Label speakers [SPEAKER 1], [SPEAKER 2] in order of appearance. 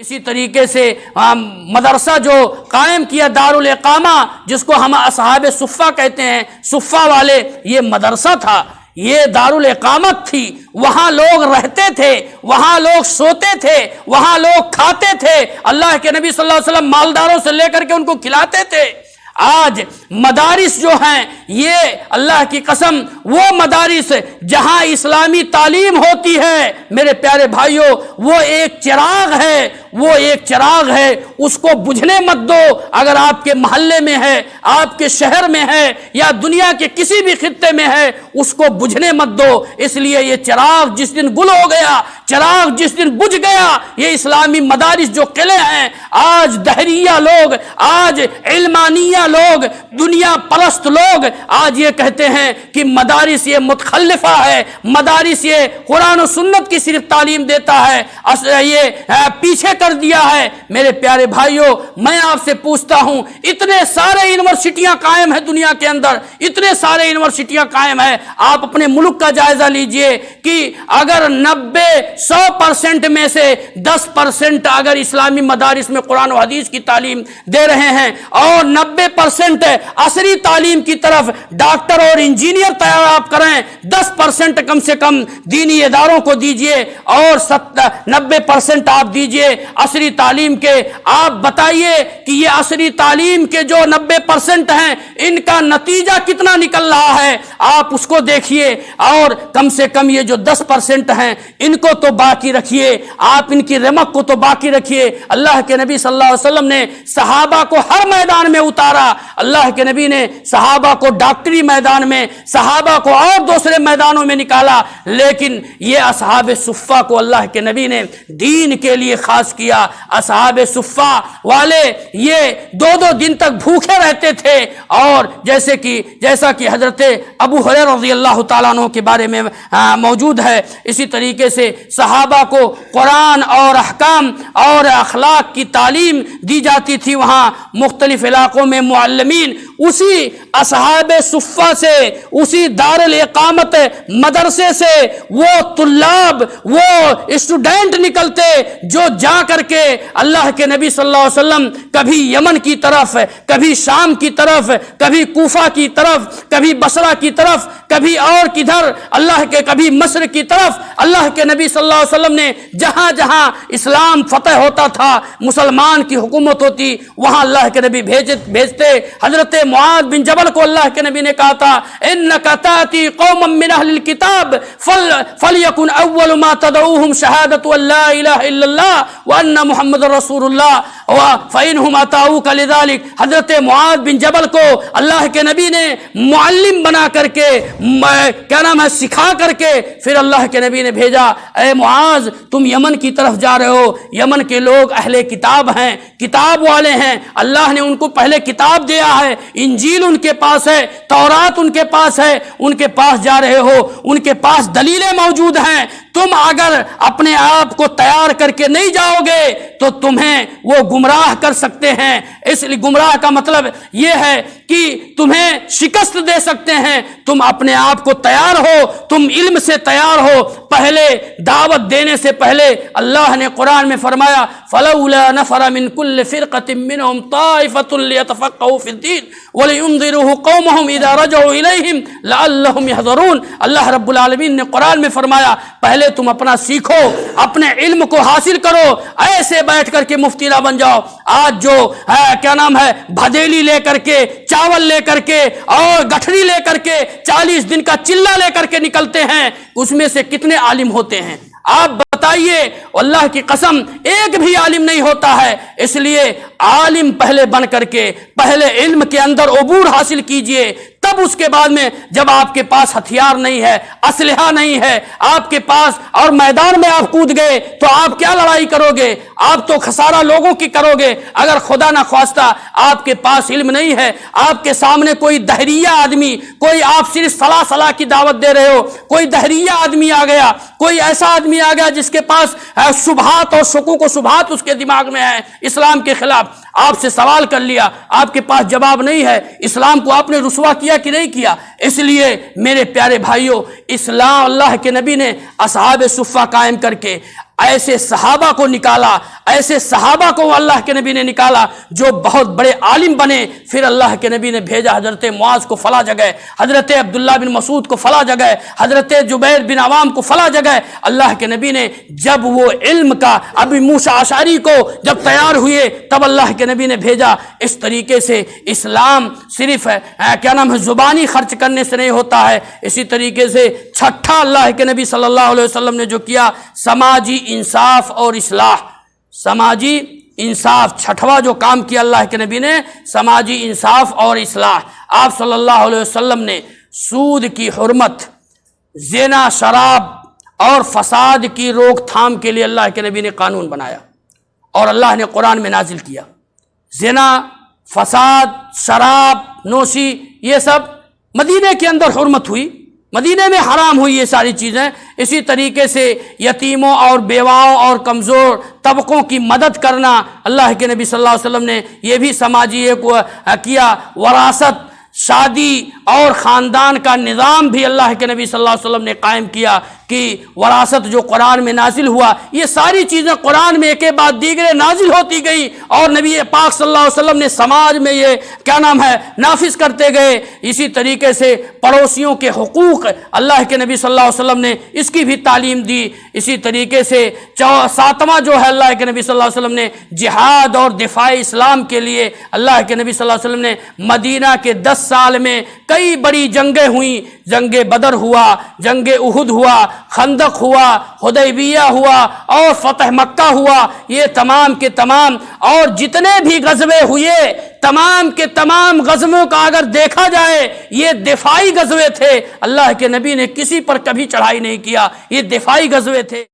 [SPEAKER 1] اسی طریقے سے مدرسہ جو قائم کیا دارالاقامہ، جس کو ہم اصحاب صفہ کہتے ہیں، صفہ والے، یہ مدرسہ تھا، یہ دارالاقامت تھی، وہاں لوگ رہتے تھے، وہاں لوگ سوتے تھے، وہاں لوگ کھاتے تھے، اللہ کے نبی صلی اللہ علیہ وسلم مالداروں سے لے کر کے ان کو کھلاتے تھے۔ آج مدارس جو ہیں، یہ اللہ کی قسم وہ مدارس جہاں اسلامی تعلیم ہوتی ہے میرے پیارے بھائیوں، وہ ایک چراغ ہے، وہ ایک چراغ ہے، اس کو بجھنے مت دو۔ اگر آپ کے محلے میں ہے، آپ کے شہر میں ہے، یا دنیا کے کسی بھی خطے میں ہے، اس کو بجھنے مت دو، اس لیے یہ چراغ جس دن گل ہو گیا، چراغ جس دن بجھ گیا، یہ اسلامی مدارس جو قلعے ہیں، آج دہریہ لوگ، آج علمانیہ لوگ، دنیا پرست لوگ آج یہ کہتے ہیں کہ مدارس یہ متخلفہ ہے، مدارس یہ قرآن و سنت کی صرف تعلیم دیتا ہے، یہ پیچھے کر دیا ہے۔ میرے پیارے بھائیوں، میں آپ سے پوچھتا ہوں، اتنے سارے یونیورسٹیاں قائم ہیں دنیا کے اندر، اتنے سارے یونیورسٹیاں قائم ہیں، آپ اپنے ملک کا جائزہ لیجئے کہ اگر 90-100% میں سے 10% اگر اسلامی مدارس میں قرآن و حدیث کی تعلیم دے رہے ہیں، اور 90% عصری تعلیم کی طرف ڈاکٹر اور انجینئر تیار آپ کریں، 10% کم سے کم دینی اداروں کو دیجئے، اور 90% آپ دیجئے عصری تعلیم کے۔ آپ بتائیے کہ یہ عصری تعلیم کے جو 90% ہیں، ان کا نتیجہ کتنا نکل رہا ہے، آپ اس کو دیکھیے، اور کم سے کم یہ جو 10% ہیں، ان کو تو باقی رکھیے، آپ ان کی رمق کو تو باقی رکھیے۔ اللہ کے نبی صلی اللہ علیہ وسلم نے صحابہ کو ہر میدان میں اتارا، اللہ کے نبی نے صحابہ کو ڈاکٹری میدان میں، صحابہ کو اور دوسرے میدانوں میں نکالا، لیکن یہ اصحاب صفہ کو اللہ کے نبی نے دین کے لیے خاص کیا۔ اصحاب صفہ والے یہ 2 دن تک بھوکے رہتے تھے، اور جیسا کہ حضرت ابو ہریرہ رضی اللہ تعالیٰ عنہ کے بارے میں موجود ہے، اسی طریقے سے صحابہ کو قرآن اور احکام اور اخلاق کی تعلیم دی جاتی تھی، وہاں مختلف علاقوں میں معلمین اسی اصحاب صفہ سے، اسی دارالاقامت مدرسے سے وہ طلاب، وہ اسٹوڈنٹ نکلتے جو جا کر کے اللہ کے نبی صلی اللہ علیہ وسلم کبھی یمن کی طرف، کبھی شام کی طرف، کبھی کوفہ کی طرف، کبھی بصرہ کی طرف، کبھی اور کدھر اللہ کے، کبھی مصر کی طرف، اللہ کے نبی صلی اللہ علیہ وسلم نے جہاں جہاں اسلام فتح ہوتا تھا، مسلمان کی حکومت ہوتی، وہاں اللہ کے نبی بھیجتے۔ حضرت معاذ بن جبل کو اللہ کے نبی نے کہا تھا، انک تاتی قوما من اہل الکتاب فلیکن اول ما تدعوہم شہادۃ ان لا الہ الا اللہ وان محمد رسول اللہ فانہم اتاؤک لذلک۔ حضرت معاذ بن جبل کو اللہ کے نبی نے معلم بنا کر کے، سکھا کر کے، پھر اللہ کے نبی نے بھیجا، اے معاذ تم یمن کی طرف جا رہے ہو، یمن کے لوگ اہل کتاب ہیں، کتاب والے ہیں، اللہ نے ان کو پہلے کتاب دیا ہے، انجیل ان کے پاس ہے، تورات ان کے پاس ہے، ان کے پاس جا رہے ہو، ان کے پاس دلیلیں موجود ہیں، تم اگر اپنے آپ کو تیار کر کے نہیں جاؤ گے تو تمہیں وہ گمراہ کر سکتے ہیں۔ اس لیے گمراہ کا مطلب یہ ہے کہ تمہیں شکست دے سکتے ہیں، تم اپنے آپ کو تیار ہو، تم علم سے تیار ہو۔ پہلے دعوت دینے سے پہلے اللہ نے قرآن میں فرمایا، فلولا نفر من كل فرقة منهم طائفة ليتفقهوا في الدين ولينذروا قومهم اذا رجعوا اليهم لعلهم يحذرون۔ اللہ رب العالمین نے قرآن میں فرمایا، پہلے تم اپنا سیکھو، اپنے علم کو حاصل کرو، ایسے بیٹھ کر کے مفتی نہ بن جاؤ۔ آج جو بھدیلی لے کر کے، چاول لے کر کے اور گٹھری لے کر کے 40 دن کا چلہ لے کر کے نکلتے ہیں، اس میں سے کتنے عالم ہوتے ہیں؟ آپ بتائیے، اللہ کی قسم ایک بھی عالم نہیں ہوتا ہے۔ اس لیے عالم پہلے بن کر کے، پہلے علم کے اندر عبور حاصل کیجئے، تب اس کے بعد میں جب آپ کے پاس ہتھیار نہیں ہے، اسلحہ نہیں ہے آپ کے پاس، اور میدان میں آپ کود گئے تو آپ کیا لڑائی کرو گے؟ آپ تو خسارہ لوگوں کی کرو گے۔ اگر خدا نہ خواستہ آپ کے پاس علم نہیں ہے، آپ کے سامنے کوئی دہریہ آدمی، کوئی آپ صرف صلاح کی دعوت دے رہے ہو، کوئی دہریہ آدمی آ گیا، کوئی ایسا آدمی آ گیا جس کے پاس شبہات اور شکوک و شبہات اس کے دماغ میں ہے اسلام کے خلاف، آپ سے سوال کر لیا، آپ کے پاس جواب نہیں ہے، اسلام کو آپ نے رسوا کیا کہ نہیں کیا؟ اس لیے میرے پیارے بھائیوں، اسلام، اللہ کے نبی نے اصحاب صفہ قائم کر کے ایسے صحابہ کو نکالا، ایسے صحابہ کو اللہ کے نبی نے نکالا جو بہت بڑے عالم بنے۔ پھر اللہ کے نبی نے بھیجا حضرت معاذ کو فلاں جگہ، حضرت عبداللہ بن مسعود کو فلاں جگہ، حضرت جبیر بن عوام کو فلاں جگہ۔ اللہ کے نبی نے جب وہ علم کا ابی موسیٰ اشعری کو جب تیار ہوئے تب اللہ کے نبی نے بھیجا۔ اس طریقے سے اسلام صرف زبانی خرچ کرنے سے نہیں ہوتا ہے۔ اسی طریقے سے چھٹا اللہ کے نبی صلی اللہ علیہ وسلم نے جو کیا، سماجی انصاف اور اصلاح، سماجی انصاف، چھٹواں جو کام کیا اللہ کے نبی نے، سماجی انصاف اور اصلاح۔ آپ صلی اللہ علیہ وسلم نے سود کی حرمت، زنا، شراب اور فساد کی روک تھام کے لیے اللہ کے نبی نے قانون بنایا اور اللہ نے قرآن میں نازل کیا۔ زنا، فساد، شراب نوشی، یہ سب مدینے کے اندر حرمت ہوئی، مدینے میں حرام ہوئی یہ ساری چیزیں۔ اسی طریقے سے یتیموں اور بیواؤں اور کمزور طبقوں کی مدد کرنا، اللہ کے نبی صلی اللہ علیہ وسلم نے یہ بھی سماجی کیا۔ وراثت، شادی اور خاندان کا نظام بھی اللہ کے نبی صلی اللہ علیہ وسلم نے قائم کیا کہ وراثت جو قرآن میں نازل ہوا، یہ ساری چیزیں قرآن میں ایک بعد دیگرے نازل ہوتی گئی اور نبی پاک صلی اللہ علیہ وسلم نے سماج میں یہ نافذ کرتے گئے۔ اسی طریقے سے پڑوسیوں کے حقوق اللہ کے نبی صلی اللہ علیہ وسلم نے اس کی بھی تعلیم دی۔ اسی طریقے سے ساتواں جو ہے اللہ کے نبی صلی اللہ علیہ وسلم نے جہاد اور دفاع اسلام کے لیے اللہ کے نبی صلی اللہ علیہ وسلم نے مدینہ کے 10 سال میں کئی بڑی جنگیں ہوئیں، جنگ بدر ہوا، جنگ احد ہوا، خندق ہوا، حدیبیہ ہوا اور فتح مکہ ہوا۔ یہ تمام کے تمام اور جتنے بھی غزوے ہوئے، تمام کے تمام غزووں کا اگر دیکھا جائے یہ دفاعی غزوے تھے۔ اللہ کے نبی نے کسی پر کبھی چڑھائی نہیں کیا، یہ دفاعی غزوے تھے۔